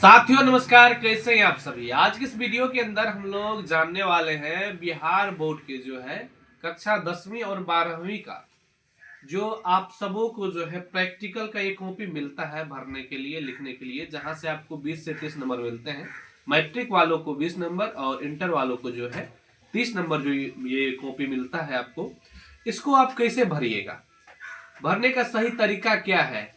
साथियों नमस्कार, कैसे हैं आप सभी। आज की इस वीडियो के अंदर हम लोग जानने वाले हैं बिहार बोर्ड के जो है कक्षा 10वीं और 12वीं का जो आप सबों को जो है प्रैक्टिकल का एक कॉपी मिलता है भरने के लिए, लिखने के लिए, जहां से आपको 20 से 30 नंबर मिलते हैं। मैट्रिक वालों को 20 नंबर और इंटर वालों को जो है 30 नंबर जो ये कॉपी मिलता है आपको। इसको आप कैसे भरिएगा, भरने का सही तरीका क्या है,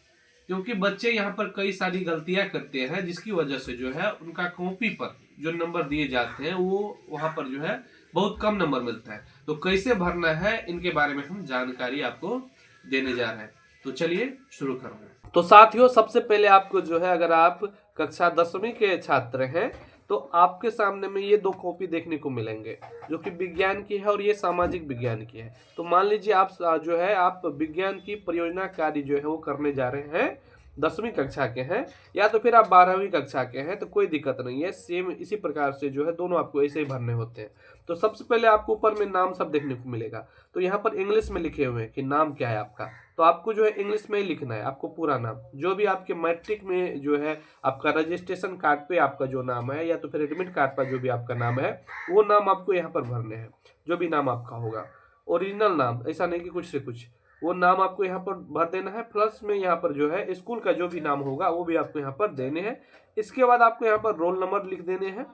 क्योंकि बच्चे यहाँ पर कई सारी गलतियां करते हैं जिसकी वजह से जो है उनका कॉपी पर जो नंबर दिए जाते हैं वो वहां पर जो है बहुत कम नंबर मिलता है। तो कैसे भरना है इनके बारे में हम जानकारी आपको देने जा रहे हैं। तो चलिए शुरू करूंगा। तो साथियों, सबसे पहले आपको जो है, अगर आप कक्षा 10वीं के छात्र हैं तो आपके सामने में ये दो कॉपी देखने को मिलेंगे जो कि विज्ञान की है और ये सामाजिक विज्ञान की है। तो मान लीजिए आप जो है आप विज्ञान की परियोजना कार्य जो है वो करने जा रहे हैं, 10वीं कक्षा के हैं, या तो फिर आप 12वीं कक्षा के हैं, तो कोई दिक्कत नहीं है। सेम इसी प्रकार से जो है दोनों आपको ऐसे ही भरने होते हैं। तो सबसे पहले आपको ऊपर में नाम सब देखने को मिलेगा। तो यहाँ पर इंग्लिश में लिखे हुए हैं कि नाम क्या है आपका, तो आपको जो है इंग्लिश में ही लिखना है। आपको पूरा नाम जो भी आपके मैट्रिक में जो है आपका रजिस्ट्रेशन कार्ड पे आपका जो नाम है, या तो फिर एडमिट कार्ड पर जो भी आपका नाम है, वो नाम आपको यहाँ पर भरने हैं। जो भी नाम आपका होगा, ओरिजिनल नाम, ऐसा नहीं कि कुछ से कुछ, वो नाम आपको यहाँ पर भर देना है। प्लस में यहाँ पर जो है स्कूल का जो भी नाम होगा वो भी आपको यहाँ पर देने हैं। इसके बाद आपको यहाँ पर रोल नंबर लिख देने हैं।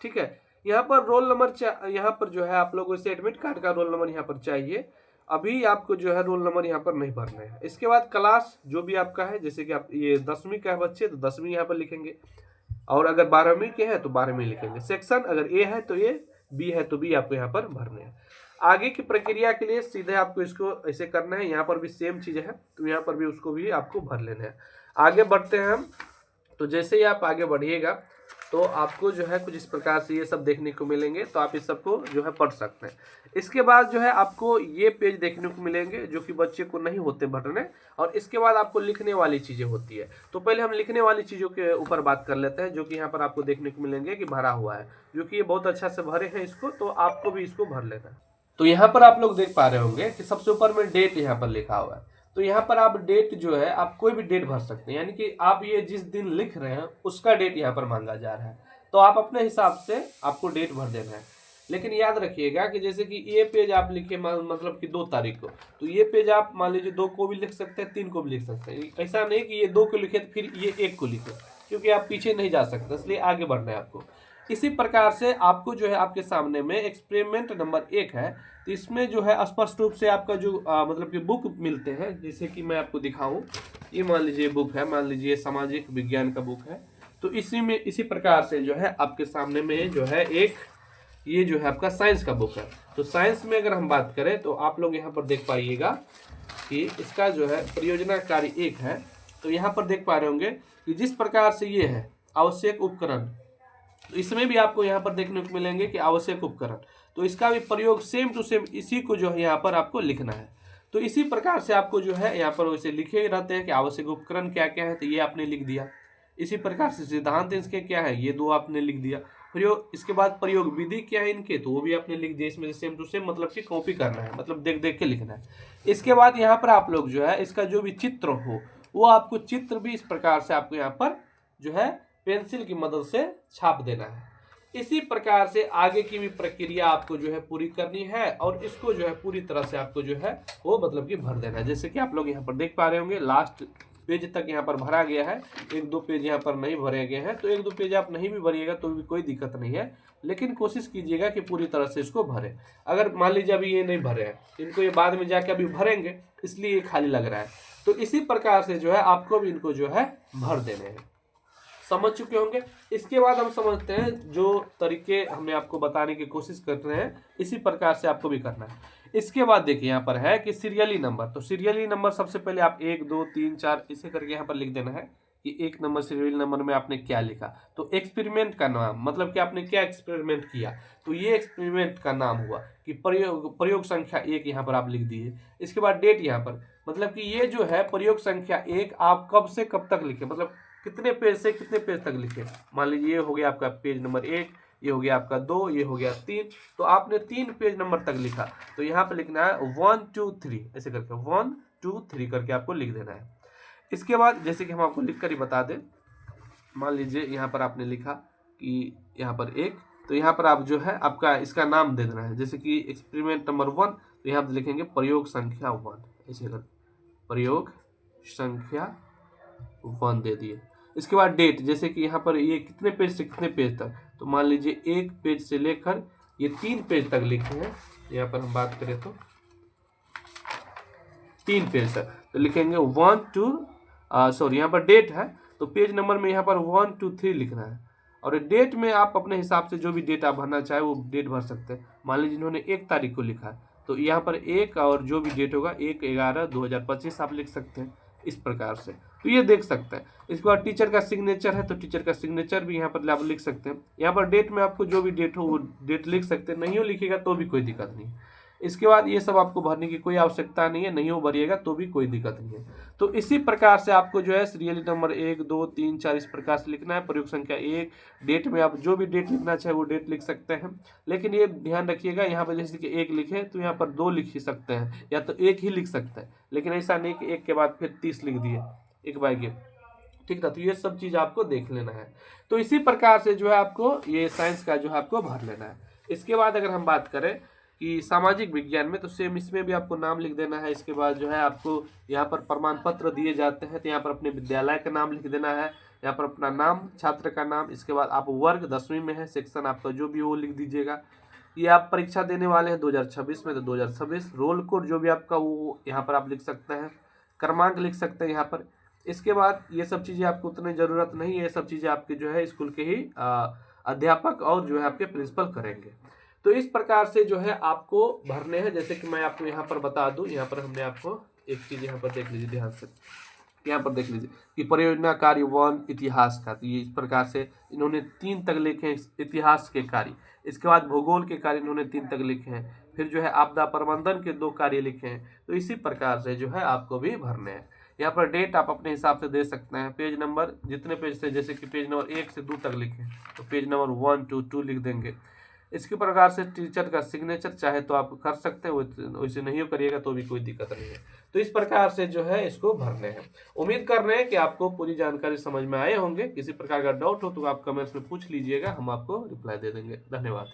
ठीक है, यहाँ पर रोल नंबर यहाँ पर जो है आप लोगों से एडमिट कार्ड का रोल नंबर यहाँ पर चाहिए। अभी आपको जो है रोल नंबर यहाँ पर नहीं भरना है। इसके बाद क्लास जो भी आपका है, जैसे कि आप ये 10वीं का है बच्चे तो 10वीं यहाँ पर लिखेंगे, और अगर 12वीं के हैं तो 12वीं लिखेंगे। सेक्शन अगर ए है तो ए, बी है तो बी आपको यहाँ पर भरने हैं। आगे की प्रक्रिया के लिए सीधे आपको इसको ऐसे करना है। यहाँ पर भी सेम चीज है, तो यहाँ पर भी उसको भी आपको भर लेना है। आगे बढ़ते हैं हम। तो जैसे ही आप आगे बढ़िएगा तो आपको जो है कुछ इस प्रकार से ये सब देखने को मिलेंगे, तो आप इस सबको जो है पढ़ सकते हैं। इसके बाद जो है आपको ये पेज देखने को मिलेंगे जो कि बच्चे को नहीं होते भरने, और इसके बाद आपको लिखने वाली चीजें होती है। तो पहले हम लिखने वाली चीजों के ऊपर बात कर लेते हैं, जो कि यहाँ पर आपको देखने को मिलेंगे कि भरा हुआ है, जो कि ये बहुत अच्छा से भरे हैं इसको, तो आपको भी इसको भर लेना है। तो यहाँ पर आप लोग देख पा रहे होंगे कि सबसे ऊपर में डेट यहाँ पर लिखा हुआ है। तो यहाँ पर आप डेट जो है आप कोई भी डेट भर सकते हैं, यानी कि आप ये जिस दिन लिख रहे हैं उसका डेट यहाँ पर मांगा जा रहा है। तो आप अपने हिसाब से आपको डेट भर देना है। लेकिन याद रखिएगा कि जैसे कि ये पेज आप लिखे मतलब कि 2 तारीख को, तो ये पेज आप मान लीजिए 2 को भी लिख सकते हैं, 3 को भी लिख सकते हैं। ऐसा नहीं कि ये 2 को लिखे तो फिर ये 1 को लिखे, क्योंकि आप पीछे नहीं जा सकते, इसलिए आगे बढ़ना है आपको। इसी प्रकार से आपको जो है आपके सामने में एक्सपेरिमेंट नंबर 1 है, तो इसमें जो है स्पष्ट रूप से आपका जो मतलब कि बुक मिलते हैं, जैसे कि मैं आपको दिखाऊं। ये मान लीजिए बुक है, मान लीजिए सामाजिक विज्ञान का बुक है। तो इसी में इसी प्रकार से जो है आपके सामने में जो है एक ये जो है आपका साइंस का बुक है। तो साइंस में अगर हम बात करें तो आप लोग यहाँ पर देख पाइएगा कि इसका जो है परियोजना कार्य 1 है। तो यहाँ पर देख पा रहे होंगे कि जिस प्रकार से ये है आवश्यक उपकरण, तो इसमें भी आपको यहाँ पर देखने को मिलेंगे कि आवश्यक उपकरण, तो इसका भी प्रयोग सेम टू सेम इसी को जो है यहाँ पर आपको लिखना है। तो इसी प्रकार से आपको जो है यहाँ पर वैसे लिखे रहते हैं कि आवश्यक उपकरण क्या क्या है, तो ये आपने लिख दिया। इसी प्रकार से सिद्धांत इसके क्या है, ये 2 आपने लिख दिया। प्रयोग, इसके बाद प्रयोग विधि क्या है इनके, तो वो भी आपने लिख दिया। इसमें सेम टू सेम मतलब कि कॉपी करना है, मतलब देख देख के लिखना है। इसके बाद यहाँ पर आप लोग जो है इसका जो भी चित्र हो, वो आपको चित्र भी इस प्रकार से आपको यहाँ पर जो है पेंसिल की मदद से छाप देना है। इसी प्रकार से आगे की भी प्रक्रिया आपको जो है पूरी करनी है, और इसको जो है पूरी तरह से आपको जो है वो मतलब कि भर देना है। जैसे कि आप लोग यहाँ पर देख पा रहे होंगे लास्ट पेज तक यहाँ पर भरा गया है, 1-2 पेज यहाँ पर नहीं भरे गए हैं। तो 1-2 पेज आप नहीं भी भरिएगा तो भी कोई दिक्कत नहीं है, लेकिन कोशिश कीजिएगा कि पूरी तरह से इसको भरें। अगर मान लीजिए अभी ये नहीं भरे हैं, इनको ये बाद में जाके अभी भरेंगे, इसलिए ये खाली लग रहा है। तो इसी प्रकार से जो है आपको भी इनको जो है भर देने हैं। समझ चुके होंगे। इसके बाद हम समझते हैं जो तरीके हमने आपको बताने की कोशिश कर रहे हैं, इसी प्रकार से आपको भी करना है। इसके बाद देखिए यहाँ पर है कि सीरियली नंबर, तो सीरियली नंबर सबसे पहले आप 1 2 3 4 इसे करके यहाँ पर लिख देना है कि 1 नंबर सीरियल नंबर में आपने क्या लिखा। तो एक्सपेरिमेंट का नाम, मतलब कि आपने क्या एक्सपेरिमेंट किया, तो ये एक्सपेरिमेंट का नाम हुआ कि प्रयोग संख्या 1 यहाँ पर आप लिख दीजिए। इसके बाद डेट यहाँ पर, मतलब कि ये जो है प्रयोग संख्या 1 आप कब से कब तक लिखे, मतलब कितने पेज से कितने पेज तक लिखे। मान लीजिए ये हो गया आपका पेज नंबर 1, ये हो गया आपका 2, ये हो गया 3, तो आपने 3 पेज नंबर तक लिखा। तो यहाँ पे लिखना है 1 2 3, ऐसे करके 1 2 3 करके आपको लिख देना है। इसके बाद जैसे कि हम आपको लिख कर ही बता दें मान लीजिए यहाँ पर आपने लिखा कि यहाँ पर 1, तो यहाँ पर आप जो है आपका इसका नाम दे देना है, जैसे कि एक्सपेरिमेंट नंबर 1, तो यहाँ पर लिखेंगे प्रयोग संख्या 1, ऐसे कर प्रयोग संख्या 1 दे दिए। इसके बाद डेट, जैसे कि यहाँ पर ये कितने पेज से कितने पेज तक, तो मान लीजिए 1 पेज से लेकर ये 3 पेज तक लिखे हैं। यहाँ पर हम बात करें तो 3 पेज तक, तो लिखेंगे 1 2 सॉरी यहाँ पर डेट है तो पेज नंबर में यहाँ पर 1 2 3 लिखना है। और डेट में आप अपने हिसाब से जो भी डेट आप भरना चाहे वो डेट भर सकते हैं। मान लीजिए इन्होंने 1 तारीख को लिखा है तो यहाँ पर 1 और जो भी डेट होगा 1/11/2025 आप लिख सकते हैं इस प्रकार से, तो ये देख सकते हैं। इसके बाद टीचर का सिग्नेचर है तो टीचर का सिग्नेचर भी यहाँ पर आप लिख सकते हैं। यहाँ पर डेट में आपको जो भी डेट हो वो डेट लिख सकते हैं, नहीं हो लिखेगा तो भी कोई दिक्कत नहीं। इसके बाद ये सब आपको भरने की कोई आवश्यकता नहीं है, नहीं हो भरिएगा तो भी कोई दिक्कत नहीं है। तो इसी प्रकार से आपको जो है सीरियल नंबर 1 2 3 4 इस प्रकार से लिखना है। प्रयोग संख्या 1, डेट में आप जो भी डेट लिखना चाहे वो डेट लिख सकते हैं, लेकिन ये ध्यान रखिएगा यहाँ पर जैसे कि 1 लिखे तो यहाँ पर 2 लिख ही सकते हैं या तो 1 ही लिख सकते हैं, लेकिन ऐसा नहीं कि 1 के बाद फिर 30 लिख दिए 1/1, ठीक है। तो ये सब चीज आपको देख लेना है। तो इसी प्रकार से जो है आपको ये साइंस का जो है आपको भर लेना है। इसके बाद अगर हम बात करें कि सामाजिक विज्ञान में, तो सेम इसमें भी आपको नाम लिख देना है। इसके बाद जो है आपको यहाँ पर प्रमाण पत्र दिए जाते हैं, तो यहाँ पर अपने विद्यालय का नाम लिख देना है, यहाँ पर अपना नाम, छात्र का नाम। इसके बाद आप वर्ग 10वीं में है, सेक्शन आपका जो भी हो वो लिख दीजिएगा। ये आप परीक्षा देने वाले हैं 2026 में, तो 2026 रोल कोड जो भी आपका वो यहाँ पर आप लिख सकते हैं, क्रमांक लिख सकते हैं यहाँ पर। इसके बाद ये सब चीज़ें आपको उतनी ज़रूरत नहीं है, ये सब चीज़ें आपके जो है स्कूल के ही अध्यापक और जो है आपके प्रिंसिपल करेंगे। तो इस प्रकार से जो है आपको भरने हैं। जैसे कि मैं आपको यहाँ पर बता दूं, यहाँ पर हमने आपको एक चीज़ यहाँ पर देख लीजिए ध्यान से, यहाँ पर देख लीजिए कि परियोजना कार्य 1 इतिहास का, तो ये इस प्रकार से इन्होंने 3 तक लिखे हैं इतिहास के कार्य। इसके बाद भूगोल के कार्य इन्होंने 3 तक लिखे हैं, फिर जो है आपदा प्रबंधन के 2 कार्य लिखे हैं। तो इसी प्रकार से जो है आपको भी भरने हैं। यहाँ पर डेट आप अपने हिसाब से दे सकते हैं। पेज नंबर जितने पेज से, जैसे कि पेज नंबर 1 से 2 तक लिखें तो पेज नंबर 1 2 2 लिख देंगे। इसके प्रकार से टीचर का सिग्नेचर चाहे तो आप कर सकते हैं, वैसे नहीं करिएगा तो भी कोई दिक्कत नहीं है। तो इस प्रकार से जो है इसको भरने हैं। उम्मीद कर रहे हैं कि आपको पूरी जानकारी समझ में आए होंगे। किसी प्रकार का डाउट हो तो आप कमेंट्स में पूछ लीजिएगा, हम आपको रिप्लाई दे देंगे। धन्यवाद।